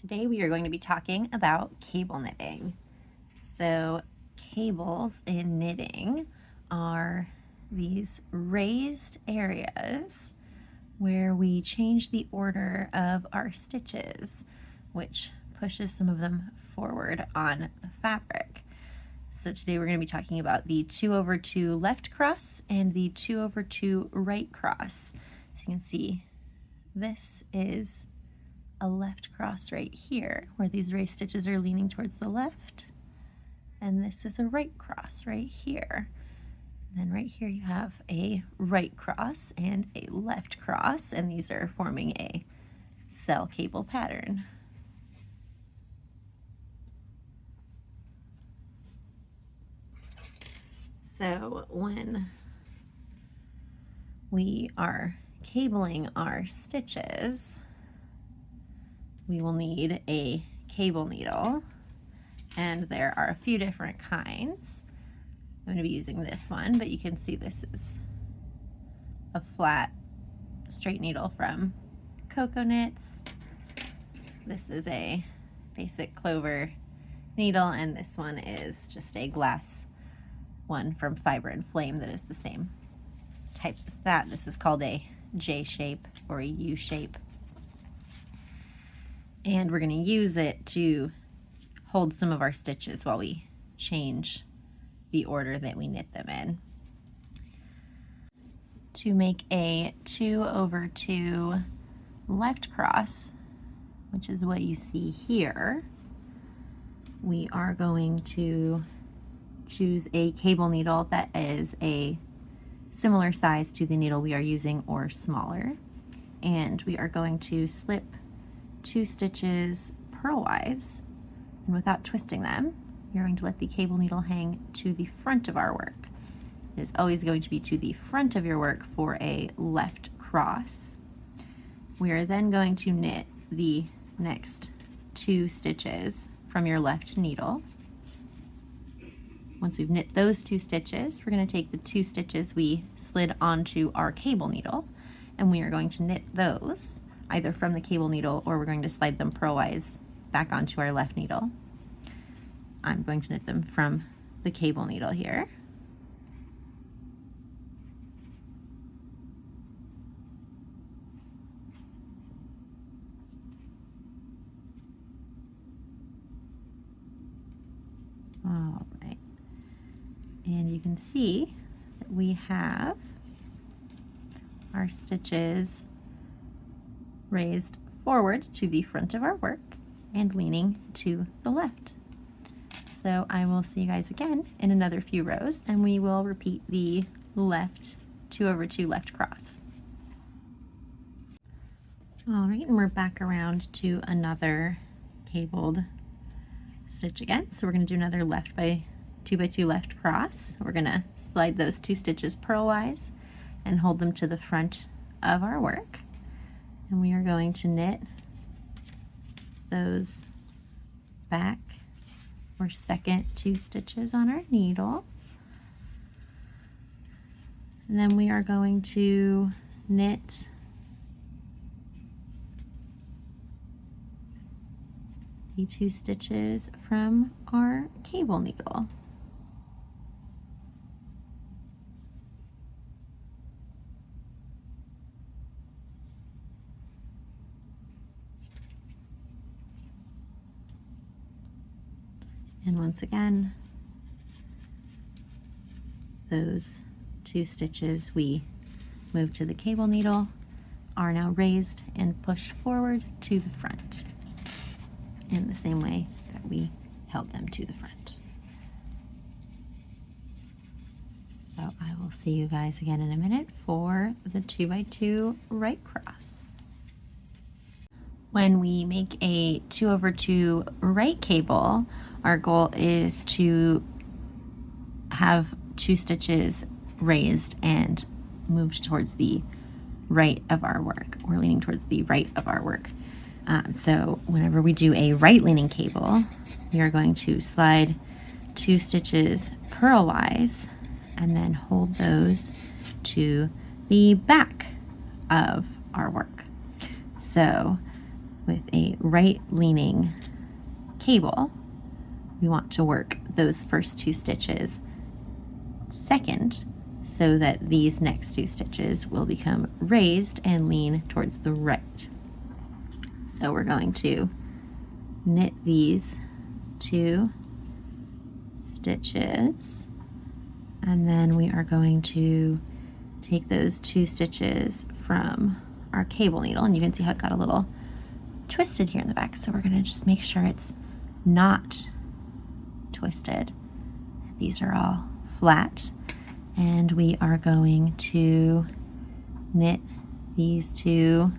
Today we are going to be talking about cable knitting. So cables in knitting are these raised areas where we change the order of our stitches, which pushes some of them forward on the fabric. So today we're going to be talking about the 2/2 left cross and the 2/2 right cross. So you can see this is a left cross right here where these raised stitches are leaning towards the left, and this is a right cross right here. And then right here you have a right cross and a left cross, and these are forming a cell cable pattern. So when we are cabling our stitches, we will need a cable needle, and there are a few different kinds. I'm going to be using this one, but you can see this is a flat straight needle from Cocoa Knits. This is a basic clover needle, and this one is just a glass one from Fiber and Flame that is the same type as that. This is called a J shape or a U shape. And we're going to use it to hold some of our stitches while we change the order that we knit them in. To make a 2/2 left cross, which is what you see here, we are going to choose a cable needle that is a similar size to the needle we are using or smaller. And we are going to slip 2 stitches purlwise, and without twisting them, you're going to let the cable needle hang to the front of our work. It is always going to be to the front of your work for a left cross. We are then going to knit the next 2 stitches from your left needle. Once we've knit those 2 stitches, we're going to take the 2 stitches we slid onto our cable needle, and we are going to knit those either from the cable needle, or we're going to slide them purlwise back onto our left needle. I'm going to knit them from the cable needle here. All right, and you can see that we have our stitches raised forward to the front of our work and leaning to the left. So I will see you guys again in another few rows, and we will repeat the left 2/2 left cross. All right, and we're back around to another cabled stitch again. So we're going to do another 2/2 left cross. We're going to slide those 2 stitches purlwise and hold them to the front of our work. And we are going to knit those back or second 2 stitches on our needle. And then we are going to knit the 2 stitches from our cable needle. And once again, those 2 stitches we moved to the cable needle are now raised and pushed forward to the front in the same way that we held them to the front. So I will see you guys again in a minute for the 2/2 right cross. When we make a 2/2 right cable, our goal is to have 2 stitches raised and moved towards the right of our work. We're leaning towards the right of our work. So whenever we do a right leaning cable, we are going to slide 2 stitches purlwise and then hold those to the back of our work. So with a right leaning cable, we want to work those first 2 stitches second so that these next 2 stitches will become raised and lean towards the right. So we're going to knit these 2 stitches, and then we are going to take those 2 stitches from our cable needle, and you can see how it got a little twisted here in the back, so we're going to just make sure it's not twisted. These are all flat, and we are going to knit these 2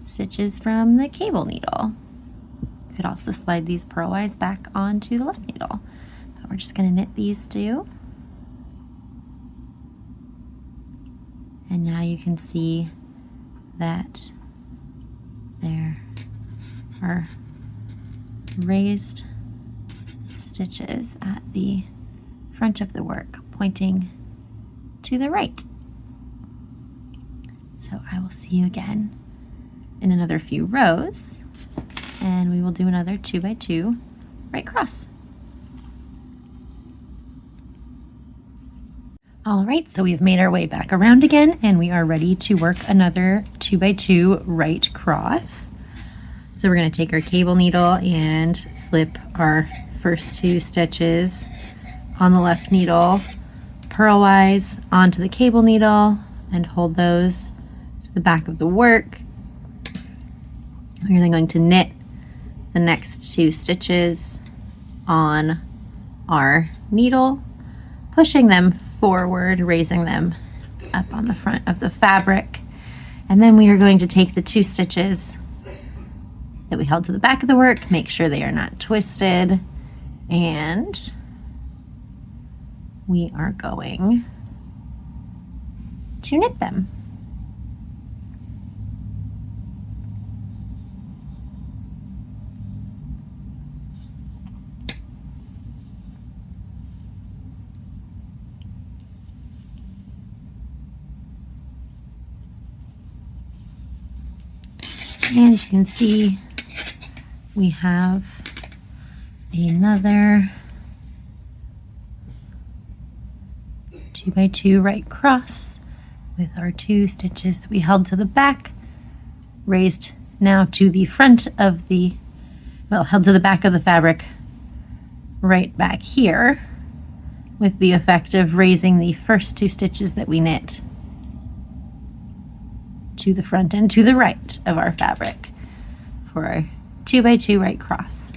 stitches from the cable needle. You could also slide these purlwise back onto the left needle, but we're just going to knit these 2. And now you can see that there are raised stitches at the front of the work pointing to the right. So I will see you again in another few rows, and we will do another 2 by 2 right cross. All right, so we've made our way back around again, and we are ready to work another 2 by 2 right cross. So we're going to take our cable needle and slip our first 2 stitches on the left needle purlwise onto the cable needle and hold those to the back of the work. We're then going to knit the next 2 stitches on our needle, pushing them forward, raising them up on the front of the fabric. And then we are going to take the 2 stitches that we held to the back of the work, make sure they are not twisted, and we are going to knit them. And you can see we have another 2 by 2 right cross with our 2 stitches that we held to the back, raised now to the front of the, well, held to the back of the fabric right back here, with the effect of raising the first 2 stitches that we knit to the front and to the right of our fabric for our 2 by 2 right cross.